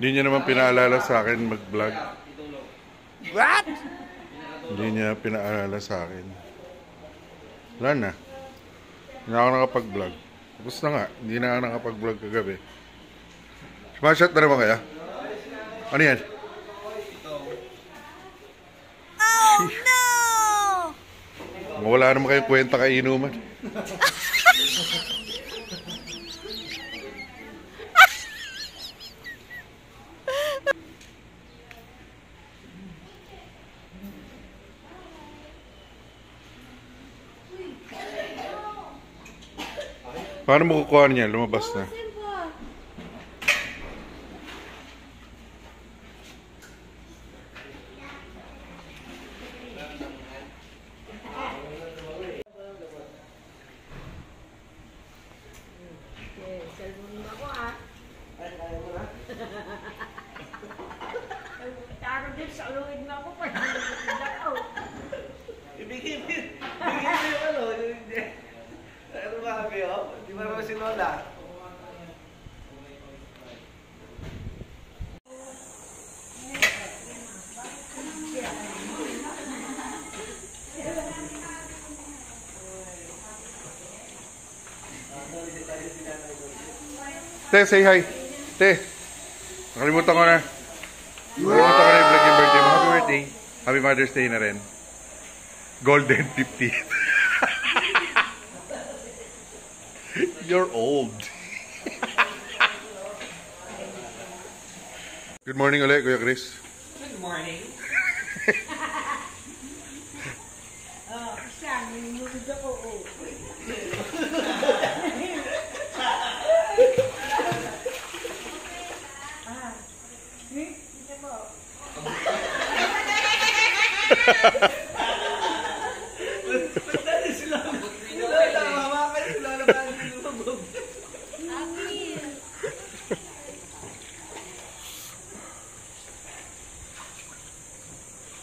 Hindi niya naman pinaalala sa akin mag-vlog. What? Hindi niya pinaalala sa akin. Wala na. Hindi na ako nakapag-vlog. Tapos na nga. Hindi na ako nakapag-vlog kagabi. Smash-shot na naman kaya? Ano yan? Oh no! Wala naman kayong kwenta kay inuman. Paano mo kukuha niya? Lumabas na. Cellphone ako ah. Tarot din sa uluin mo ako pa. Ibigay mo yung ano. Ano ba kami oh? Di ba naman si Lola? Te, say hi. Te. Nakalimutan ko na. Nakalimutan ko na i-vlog yung birthday mo. Happy birthday. Happy Mother's Day na rin. Golden 50. You're old. Good morning ulit, Kuya Chris. Good morning. Siya, nilulod ako oh.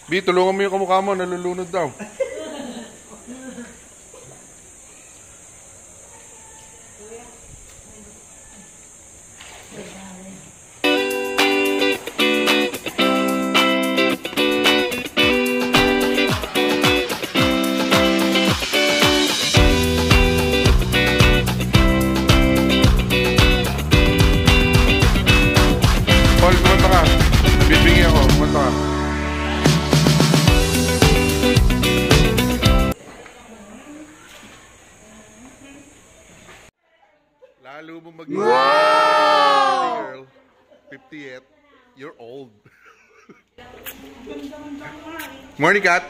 Bi, tulungan mo yung kamukha mo, nalulunod daw. Paul, kumanta ka. Bibingi ako, kumanta ka. Lalo mo mag- Wow! Girl, 58, you're old. Morning, Kat.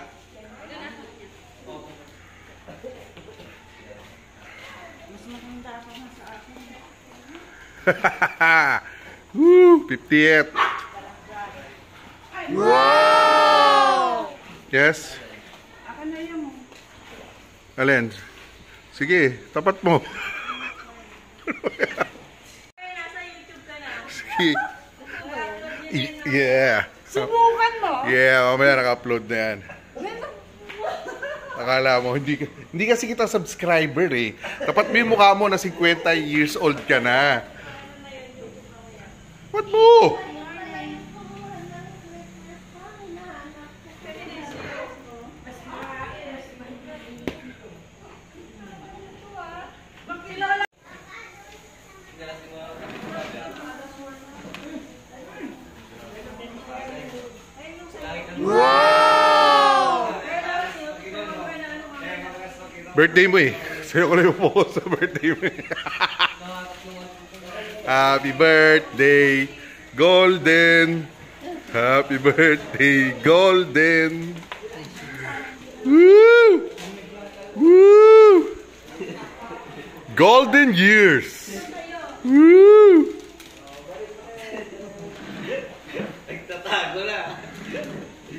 Mas maganda ako na sa akin. Woo! 58. Wow! Yes? Ako na yung Alin? Sige, tapat mo. nasa YouTube ka na. Sige. Yeah. Subukan mo. Yeah, mamaya naka-upload na yan. Akala mo, hindi kasi kita subscriber eh. Dapat may mukha mo na 50 years old ka na. What mo? Wow! Birthday mo eh. Sa'yo ko na yung focus sa birthday mo eh. Happy birthday, Golden. Happy birthday, Golden. Woo! Woo! Golden years. Woo! Nagtatago na.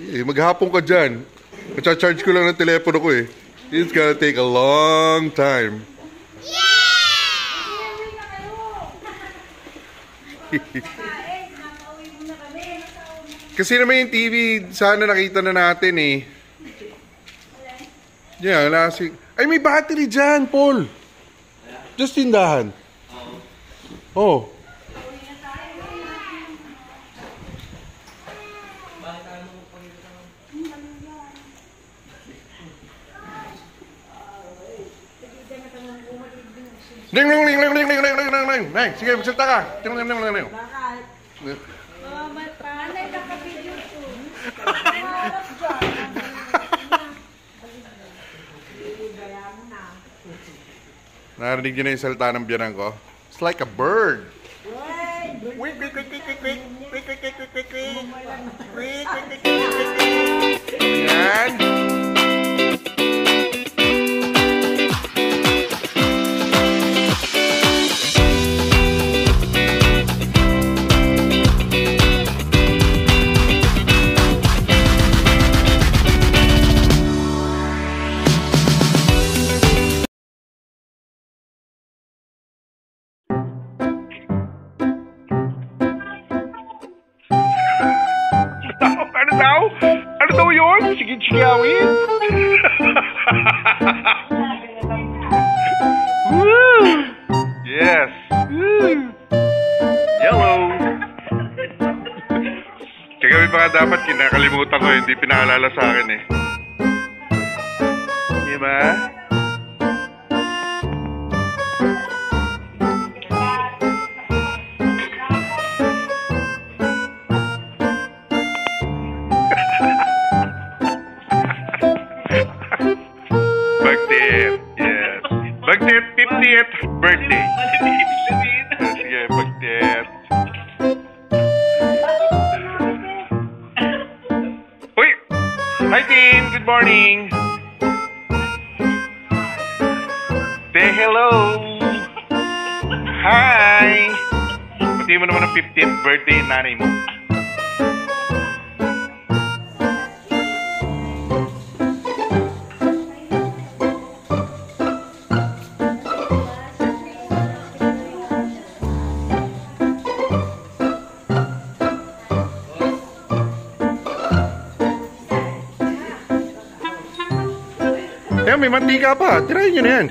Eh, maghapon ka dyan. Macha-charge ko lang ng telepono ko eh. It's gonna take a long time. Kasi naman yung TV, sana nakita na natin eh. Yeah, lasing. Ay, may battery dyan, Paul. Just tindahan. Oh. Ling, ling, ling, ling, ling, ling, ling, ling, ling, ling. Neng, sige, magsalita ka. Ling, ling, ling, ling, ling. Bakit? Panay nakabidyo to. Narinig niyo na yung salita ng biyanan ko? It's like a bird. Yan. Ano daw? Ano daw yun? Sige-sigawin? Woo! Yes! Woo! Yellow! Kagabi pa nga dapat, kinakalimutan ko, hindi pinaalala sa akin eh. Diba? Birthday, yes. Birthday, 50th birthday. Sige, birthday. Uy! Hi, Tin! Good morning! Say hello! Hi! Pati mo naman ang 50th birthday nanay mo. Ayan, may mantika pa. Tirahin nyo na yan.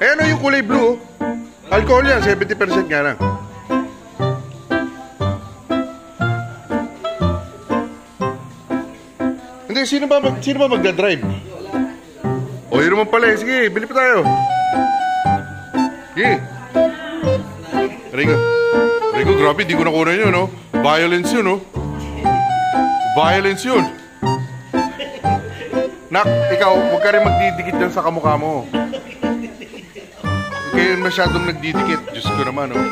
Eh, ano yung kulay blue? Alcohol yan, 70% nga lang. Hindi, sino ba magdadrive? O, yun naman pala eh. Sige, bili pa tayo. Sige. Rico, grabe, di ko nakunan yun, no? Violence yun, no? Violence yun. Nak, ikaw, huwag ka rin magdidikit dyan sa kamukha mo. Huwag kayo masyadong nagdidikit. Diyos ko naman, oh.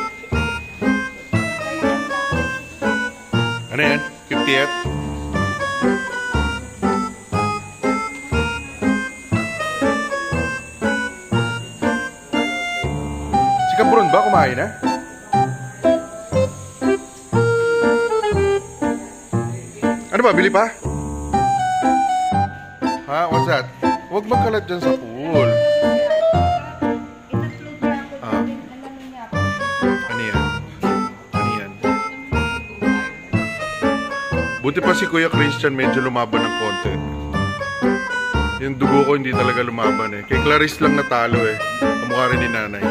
Ano yan? 50th? Si Cabron ba kumain na? Ano ba, bili pa? Ha? What's that? Huwag magkalat dyan sa pool. Ah. Ano yan? Ano yan? Buti pa si Kuya Christian medyo lumaban ng konti. Yung dugo ko hindi talaga lumaban eh. Kay Clarice lang natalo eh. Kamukha rin ni nanay.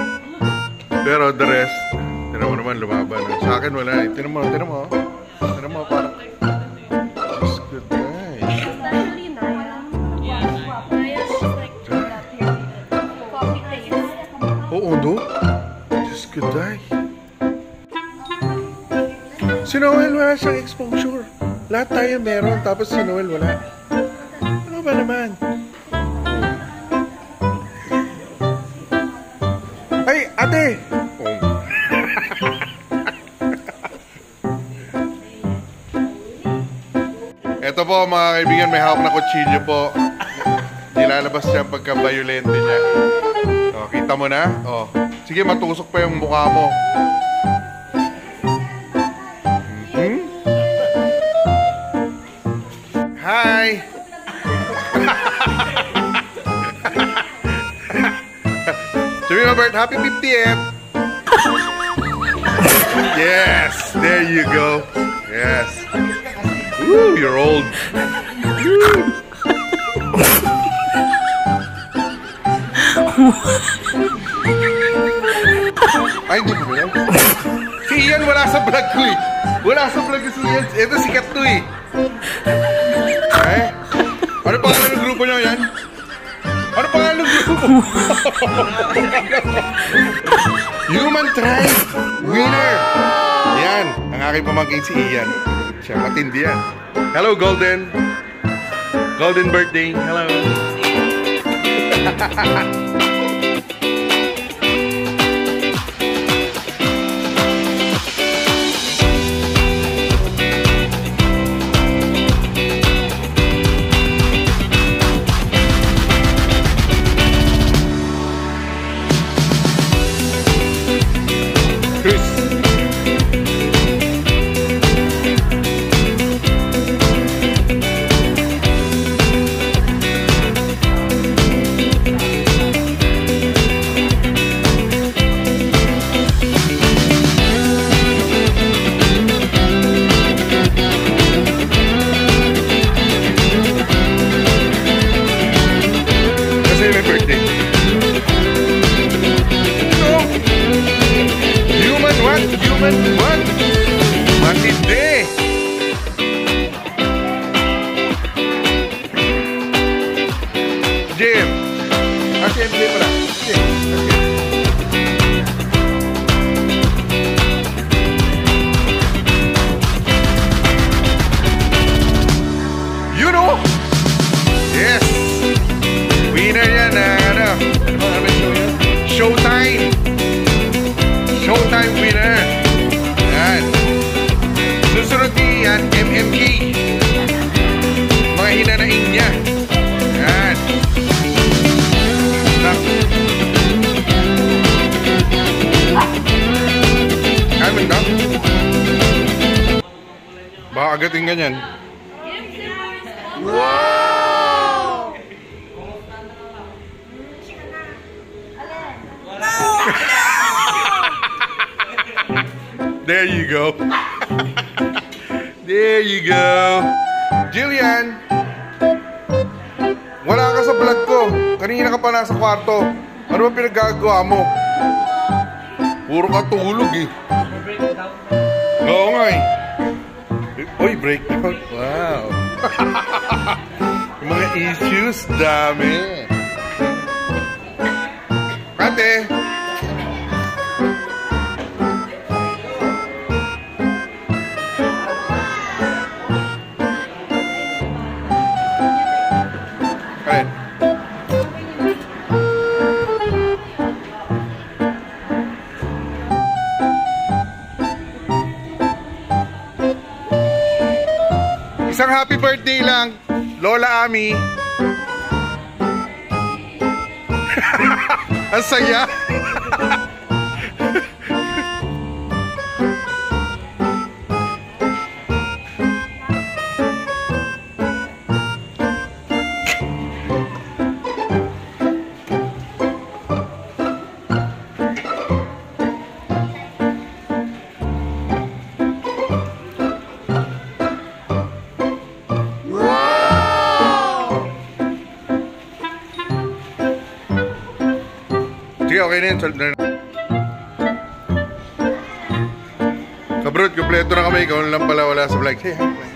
Pero the rest, tinan mo naman lumaban. Sa akin wala eh. Tinan mo. Tinan mo parang... That's good guys. Oo, no? Diyos ko, day. Si Noel wala siyang exposure. Lahat tayo meron, tapos si Noel wala. Ano ba naman? Ay, ate! Ito po, mga kaibigan, may hawak na kutsilyo po. Nilalabas siya pagka-violente niya. O, kita mo na? O, sige, matusok pa yung mukha mo. Hi! Sabi mo, Bert, happy 50th! Yes! There you go. Yes. Woo, you're old. Woo. Ay, hindi ko yan. Si Ian wala sa vlog ko eh. Wala sa vlog ko si Ian. Ito sikat to eh. Eh? Ano pangalan ng grupo niyo yan? Ano pangalan ng grupo? Human Tribe Winner. Yan. Ang aking pamangkin si Ian. Siya, matindi yan. Hello, Golden. Golden birthday. Hello. Chris. Kasi may birthday. No. Human what? Human what? Matindi. Jim. Kasi MJ pala. Jim. Okay. You know? Yes. Winner yan na ano? Ano ba namin show yan? Showtime. Showtime winner. Yan. Susunod yan, MMK. Mga hinanain niya. Yan. Kaya mo na? Baka agatin ganyan. Wow! There you go. There you go. Jillian, wala ka sa vlog ko. Kanina ka pa nasa kwarto. Ano ba pinagagawa mo? Puro ka tulog eh. Oo nga eh. Uy, breakdown. Wow. Yung mga issues, dami. Ate. Alright. Isang happy birthday lang, Lola Ami. Ang saya. Sige, okay na yun. Solve na. Kabrot, kompleto na kami. Ikaw lang pala wala sa vlog. Say hi.